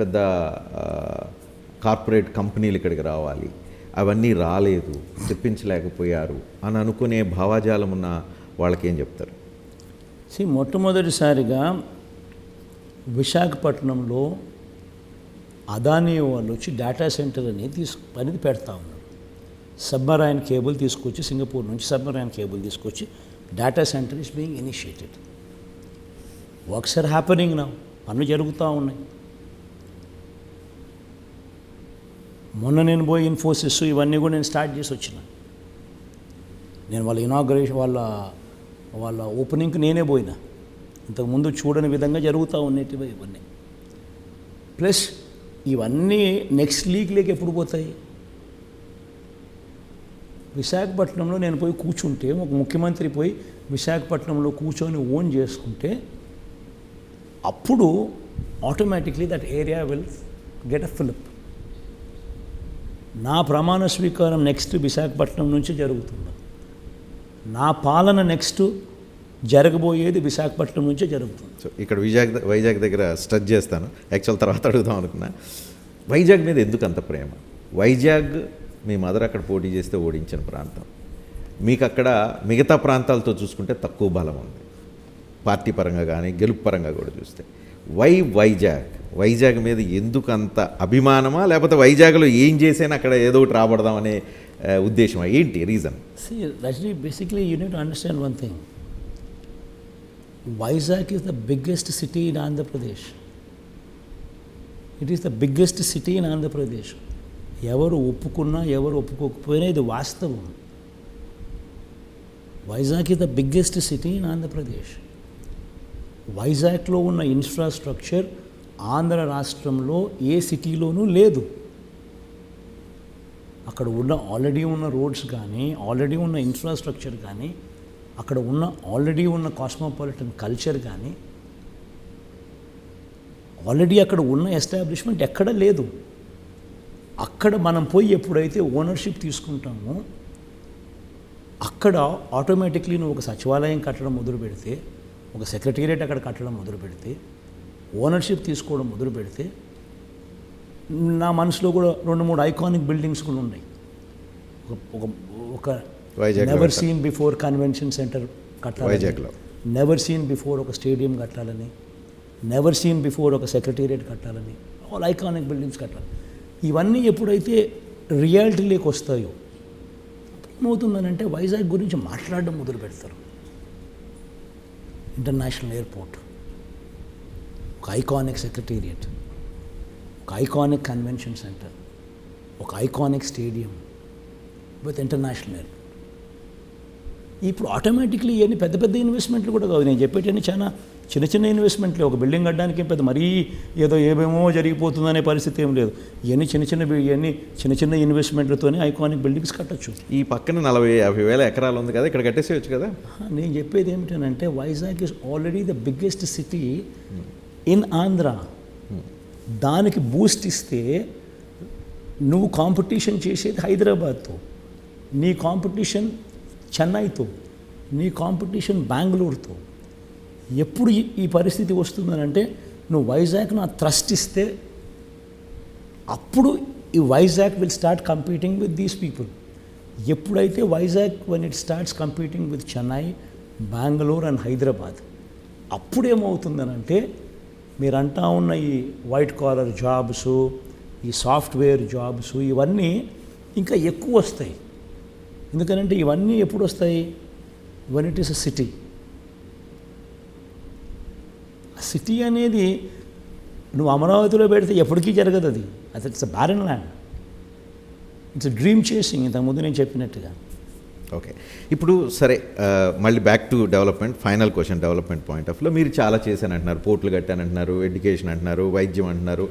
పెద్ద కార్పొరేట్ కంపెనీలు ఇక్కడికి రావాలి, అవన్నీ రాలేదు, తెప్పించలేకపోయారు అని అనుకునే భావాజాలం ఉన్న వాళ్ళకేం చెప్తారు? మొట్టమొదటిసారిగా విశాఖపట్నంలో అదానీ వాళ్ళు వచ్చి డేటా సెంటర్ అనేది పెడతా ఉన్నారు. సబ్మరైన్ కేబుల్ తీసుకొచ్చి, సింగపూర్ నుంచి సబ్మరైన్ కేబుల్ తీసుకొచ్చి data centre is being initiated. Works are happening now, పనులు జరుగుతూ ఉన్నాయి. మొన్న నేను పోయి ఇన్ఫోసిస్ ఇవన్నీ కూడా నేను స్టార్ట్ చేసి వచ్చిన. నేను వాళ్ళ ఇనాగ్రేషన్ వాళ్ళ ఓపెనింగ్కి నేనే పోయినా. ఇంతకుముందు చూడని విధంగా జరుగుతూ ఉన్నటివి ఇవన్నీ. ప్లస్ ఇవన్నీ నెక్స్ట్ లీగ్లోకి ఎప్పుడు పోతాయి? విశాఖపట్నంలో నేను పోయి కూర్చుంటే, ఒక ముఖ్యమంత్రి పోయి విశాఖపట్నంలో కూర్చొని ఓన్ చేసుకుంటే అప్పుడు automatically that area will get a fillip. నా ప్రమాణ స్వీకారం నెక్స్ట్ విశాఖపట్నం నుంచి జరుగుతుంది. నా పాలన నెక్స్ట్ జరగబోయేది విశాఖపట్నం నుంచే జరుగుతుంది. సో ఇక్కడ వైజాగ్ దగ్గర స్టచ్ చేస్తాను. యాక్చువల్ తర్వాత అడుగుదాం అనుకున్నా. వైజాగ్ మీద ఎందుకు అంత ప్రేమ? వైజాగ్ మీ మదర్ అక్కడ పోటీ చేస్తే ఓడించిన ప్రాంతం. మీకు అక్కడ మిగతా ప్రాంతాలతో చూసుకుంటే తక్కువ బలం ఉంది, పార్టీ పరంగా కానీ గెలుపు పరంగా కూడా చూస్తే. వైజాగ్ మీద ఎందుకు అంత అభిమానమా, లేకపోతే వైజాగ్లో ఏం చేసినా అక్కడ ఏదో ఒకటి రాబడదామనే ఉద్దేశమా? ఏంటి reason? Rajini, basically you need to understand one thing. Vizag is the biggest city in Andhra Pradesh. It is the biggest city in Andhra Pradesh. ఎవరు ఒప్పుకున్నా ఎవరు ఒప్పుకోకపోయినా ఇది వాస్తవం. Vizag is the biggest city in Andhra Pradesh. వైజాగ్లో ఉన్న ఇన్ఫ్రాస్ట్రక్చర్ ఆంధ్ర రాష్ట్రంలో ఏ సిటీలోనూ లేదు. అక్కడ ఉన్న ఆల్రెడీ ఉన్న రోడ్స్ కానీ, ఆల్రెడీ ఉన్న ఇన్ఫ్రాస్ట్రక్చర్ కానీ, అక్కడ ఉన్న ఆల్రెడీ ఉన్న కాస్మోపాలిటన్ కల్చర్ కానీ, ఆల్రెడీ అక్కడ ఉన్న ఎస్టాబ్లిష్మెంట్ ఎక్కడ లేదు. అక్కడ మనం పోయి ఎప్పుడైతే ఓనర్షిప్ తీసుకుంటామో అక్కడ ఆటోమేటిక్లీ నువ్వు ఒక సచివాలయం కట్టడం మొదలు పెడితే, ఒక సెక్రటేరియట్ అక్కడ కట్టడం మొదలు పెడితే, ఓనర్షిప్ తీసుకోవడం మొదలు పెడితే, నా మనసులో కూడా 2-3 ఐకానిక్ బిల్డింగ్స్ కూడా ఉన్నాయి. ఒక never seen before convention centre కట్టాలి, నెవర్ సీన్ బిఫోర్ ఒక స్టేడియం కట్టాలని, నెవర్ సీన్ బిఫోర్ ఒక సెక్రటేరియట్ కట్టాలని, ఆల్ ఐకానిక్ బిల్డింగ్స్ కట్టాలి. ఇవన్నీ ఎప్పుడైతే రియాలిటీలోకి వస్తాయో ఏమవుతుందనంటే వైజాగ్ గురించి మాట్లాడడం మొదలు పెడతారు. ఇంటర్నేషనల్ ఎయిర్పోర్ట్, ఒక ఐకానిక్ సెక్రటేరియట్, ఒక ఐకానిక్ కన్వెన్షన్ సెంటర్, ఒక iconic stadium with international airport. ఇప్పుడు ఆటోమేటిక్లీ ఇవన్నీ పెద్ద పెద్ద ఇన్వెస్ట్మెంట్లు కూడా కాదు. నేను చెప్పేటన్నీ చాలా చిన్న చిన్న ఇన్వెస్ట్మెంట్లు. ఒక బిల్డింగ్ కట్టడానికి పెద్ద మరీ ఏమేమో జరిగిపోతుందనే పరిస్థితి ఏం లేదు. ఇవన్నీ చిన్న చిన్న ఇన్వెస్ట్మెంట్లతోనే ఐకానిక్ బిల్డింగ్స్ కట్టచ్చు. ఈ పక్కన 40-50 వేల ఎకరాలు ఉంది కదా, ఇక్కడ కట్టేసేయచ్చు కదా. నేను చెప్పేది ఏమిటంటే Vizag is already the biggest city in Andhra. దానికి బూస్ట్ ఇస్తే నువ్వు కాంపిటీషన్ చేసేది హైదరాబాద్తో, నీ కాంపిటీషన్ చెన్నైతో, నీ కాంపిటీషన్ బెంగళూరుతో. ఎప్పుడు ఈ పరిస్థితి వస్తుందనంటే నువ్వు వైజాగ్ను ఆ థ్రస్ట్ ఇస్తే అప్పుడు ఈ Vizag will start competing with these people. ఎప్పుడైతే Vizag when it starts competing with Chennai, Bengaluru and Hyderabad, అప్పుడేమవుతుందనంటే మీరు అంటా ఉన్న ఈ వైట్ కాలర్ జాబ్స్, ఈ సాఫ్ట్వేర్ జాబ్స్ ఇవన్నీ ఇంకా ఎక్కువ వస్తాయి. ఎందుకనంటే ఇవన్నీ ఎప్పుడు వస్తాయి? When it is a city. City అనేది నువ్వు అమరావతిలో పెడితే ఎప్పటికీ జరగదు. అది it's a barren land, it's a dream chasing. ఇంతకుముందు నేను చెప్పినట్టుగా. ఓకే, ఇప్పుడు సరే, మళ్ళీ back to development. Final question, development point of లో మీరు చాలా చేశానంటున్నారు, పోర్టులు కట్టానంటున్నారు, ఎడ్యుకేషన్ అంటున్నారు, వైద్యం అంటున్నారు.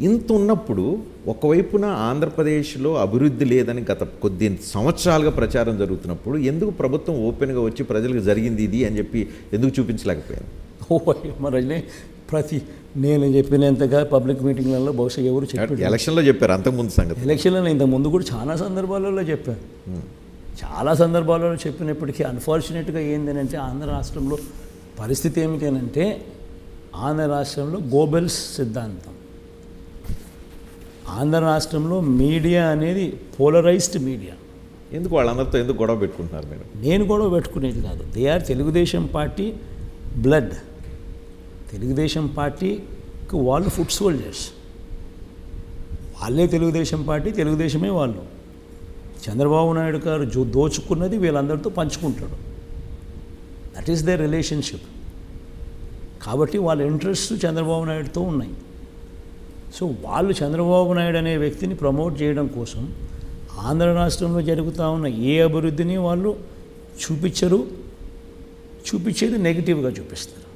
ఇంత ఉన్నప్పుడు ఒకవైపున ఆంధ్రప్రదేశ్లో అభివృద్ధి లేదని గత కొద్ది సంవత్సరాలుగా ప్రచారం జరుగుతున్నప్పుడు ఎందుకు ప్రభుత్వం ఓపెన్గా వచ్చి ప్రజలకు జరిగింది ఇది అని చెప్పి ఎందుకు చూపించలేకపోయారు? మరి నేను చెప్పినంతగా పబ్లిక్ మీటింగ్లలో బహుశా ఎవరు చెప్పారు? ఎలక్షన్లో చెప్పారు, అంతకుముందు సంగతి. ఎలక్షన్లో ఇంతకుముందు కూడా చాలా సందర్భాలలో చెప్పాను. చాలా సందర్భాలలో చెప్పినప్పటికీ అన్ఫార్చునేట్గా ఏంటంటే ఆంధ్ర రాష్ట్రంలో పరిస్థితి ఏమిటి అంటే ఆంధ్ర రాష్ట్రంలో గోబెల్స్ సిద్ధాంతం, ఆంధ్ర రాష్ట్రంలో మీడియా అనేది పోలరైజ్డ్ మీడియా. ఎందుకు వాళ్ళందరితో ఎందుకు గొడవ పెట్టుకుంటున్నారు మీరు? నేను కూడా పెట్టుకునేది కాదు. They are Telugu Desam party blood. Telugu Desam పార్టీకి వాళ్ళు ఫుట్ సోల్జర్స్. వాళ్ళే తెలుగుదేశం పార్టీ, తెలుగుదేశమే వాళ్ళు. చంద్రబాబు నాయుడు గారు దోచుకున్నది వీళ్ళందరితో పంచుకుంటాడు. That is their relationship. కాబట్టి వాళ్ళ ఇంట్రెస్ట్ చంద్రబాబు నాయుడుతో ఉన్నాయి. సో వాళ్ళు చంద్రబాబు నాయుడు అనే వ్యక్తిని ప్రమోట్ చేయడం కోసం ఆంధ్ర రాష్ట్రంలో జరుగుతూ ఉన్న ఏ అభివృద్ధిని వాళ్ళు చూపించరు. చూపించేది నెగిటివ్గా చూపిస్తారు.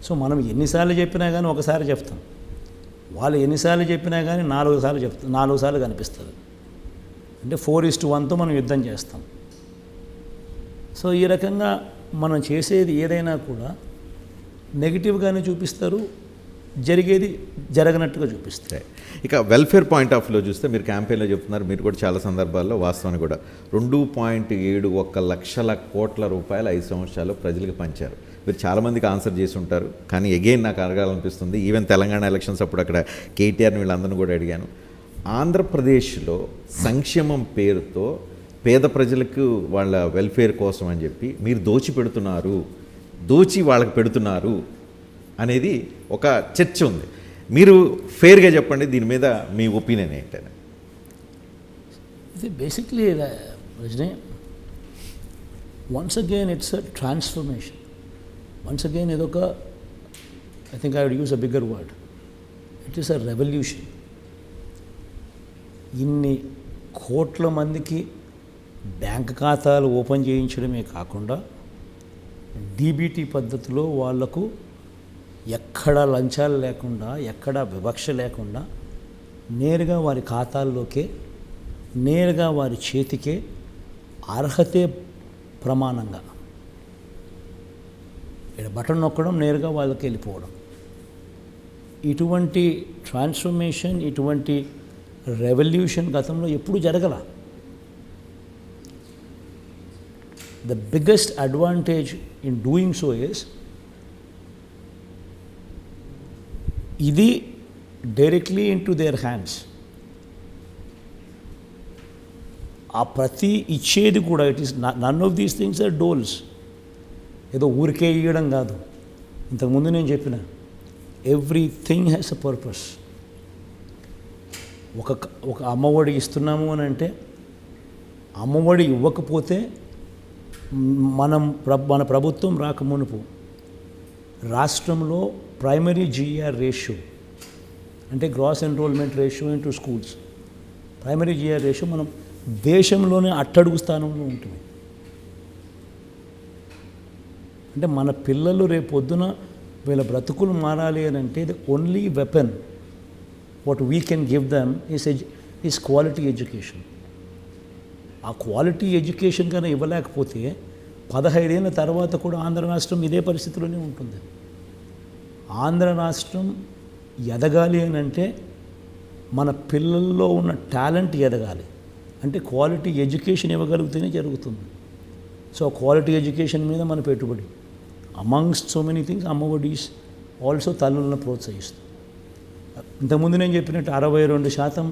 సో మనం ఎన్నిసార్లు చెప్పినా కానీ ఒకసారి చెప్తాం. వాళ్ళు ఎన్నిసార్లు చెప్పినా కానీ 4 సార్లు కనిపిస్తుంది. అంటే 4:1తో మనం యుద్ధం చేస్తాం. సో ఈ రకంగా మనం చేసేది ఏదైనా కూడా నెగిటివ్గానే చూపిస్తారు, జరిగేది జరగనట్టుగా చూపిస్తారు. ఇక వెల్ఫేర్ పాయింట్ ఆఫ్ వ్యూలో చూస్తే మీరు క్యాంపెయిన్లో చెప్తున్నారు, మీరు కూడా చాలా సందర్భాల్లో వాస్తవాన్ని కూడా 2.71 లక్షల కోట్ల రూపాయలు 5 సంవత్సరాలు ప్రజలకు పంచారు. మీరు చాలామందికి ఆన్సర్ చేసి ఉంటారు, కానీ అగైన్ నాకు అడగాలనిపిస్తుంది. ఈవెన్ తెలంగాణ ఎలక్షన్స్ అప్పుడు అక్కడ కేటీఆర్ని వీళ్ళందరినీ కూడా అడిగాను. ఆంధ్రప్రదేశ్లో సంక్షేమం పేరుతో పేద ప్రజలకు వాళ్ళ వెల్ఫేర్ కోసం అని చెప్పి మీరు దోచి వాళ్ళకి పెడుతున్నారు అనేది ఒక చర్చ ఉంది. మీరు ఫేర్గా చెప్పండి, దీని మీద మీ ఒపీనియన్ ఏంటని. ఇది basically Rajani, once again it's a transformation. Once again ఇదొక, I think I would use a bigger word, it is a revolution. ఇన్ని కోట్ల మందికి బ్యాంక్ ఖాతాలు ఓపెన్ చేయించడమే కాకుండా డీబీటీ పద్ధతిలో వాళ్లకు ఎక్కడ లంచాలు లేకుండా, ఎక్కడ వివక్ష లేకుండా నేరుగా వారి ఖాతాల్లోకే, నేరుగా వారి చేతికే అర్హతే ప్రమాణంగా ఇక్కడ బటన్ నొక్కడం, నేరుగా వాళ్ళకి వెళ్ళిపోవడం. ఇటువంటి ట్రాన్స్ఫర్మేషన్, ఇటువంటి రెవల్యూషన్ గతంలో ఎప్పుడూ జరగల. The biggest advantage in doing so is ఇది directly into their hands. ఆ ప్రతి ఇచ్చేది కూడా it is none of these things are doles. ఏదో ఊరికే ఇవ్వడం కాదు. ఇంతకుముందు నేను చెప్పిన ఎవ్రీథింగ్ హ్యాస్ అ పర్పస్. ఒక అమ్మఒడి ఇస్తున్నాము అని అంటే, అమ్మఒడి ఇవ్వకపోతే మన ప్రభుత్వం రాకమునుపు రాష్ట్రంలో ప్రైమరీ జీఆర్ రేషియో అంటే gross enrolment ratio into schools, primary GR ratio మనం దేశంలోనే అట్టడుగు స్థానంలో ఉంటుంది. అంటే మన పిల్లలు రేపొద్దున వీళ్ళ బ్రతుకులు మారాలి అని అంటే the only weapon what we can give them is quality education. ఆ క్వాలిటీ ఎడ్యుకేషన్ కన్నా ఇవ్వలేకపోతే 15 ఏళ్ళ తర్వాత కూడా ఆంధ్ర రాష్ట్రం ఇదే పరిస్థితిలోనే ఉంటుంది. ఆంధ్ర రాష్ట్రం ఎదగాలి అని అంటే మన పిల్లల్లో ఉన్న టాలెంట్ ఎదగాలి. అంటే క్వాలిటీ ఎడ్యుకేషన్ ఇవ్వగలిగితేనే జరుగుతుంది. సో క్వాలిటీ ఎడ్యుకేషన్ మీద మన పెట్టుబడి, అమంగ్స్ట్ సో మెనీ థింగ్స్, అమ్మఒడిస్ ఆల్సో తల్లులను ప్రోత్సహిస్తుంది. ఇంతకుముందు నేను చెప్పినట్టు 62%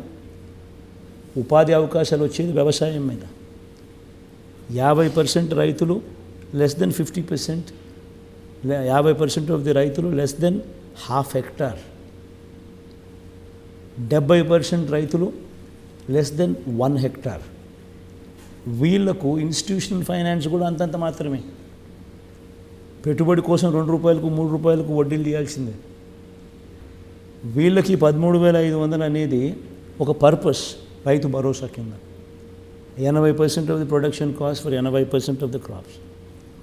ఉపాధి అవకాశాలు వచ్చేది వ్యవసాయం మీద. 50% రైతులు లెస్ దెన్ 50%, 50% ఆఫ్ ది రైతులు లెస్ దెన్ ½ హెక్టార్, 70% రైతులు లెస్ దెన్ 1 హెక్టార్. వీళ్లకు ఇన్స్టిట్యూషనల్ ఫైనాన్స్ కూడా అంతంత మాత్రమే. పెట్టుబడి కోసం ₹2, ₹3 వడ్డీలు తీయాల్సిందే. వీళ్ళకి 13,500 అనేది ఒక పర్పస్, రైతు భరోసా కింద. 80% of the production cost for 80% of the crops.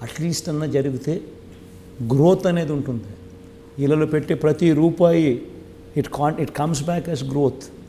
At least అన్న జరిగితే గ్రోత్ అనేది ఉంటుంది. వీళ్ళలో పెట్టే ప్రతి రూపాయి it comes back as growth.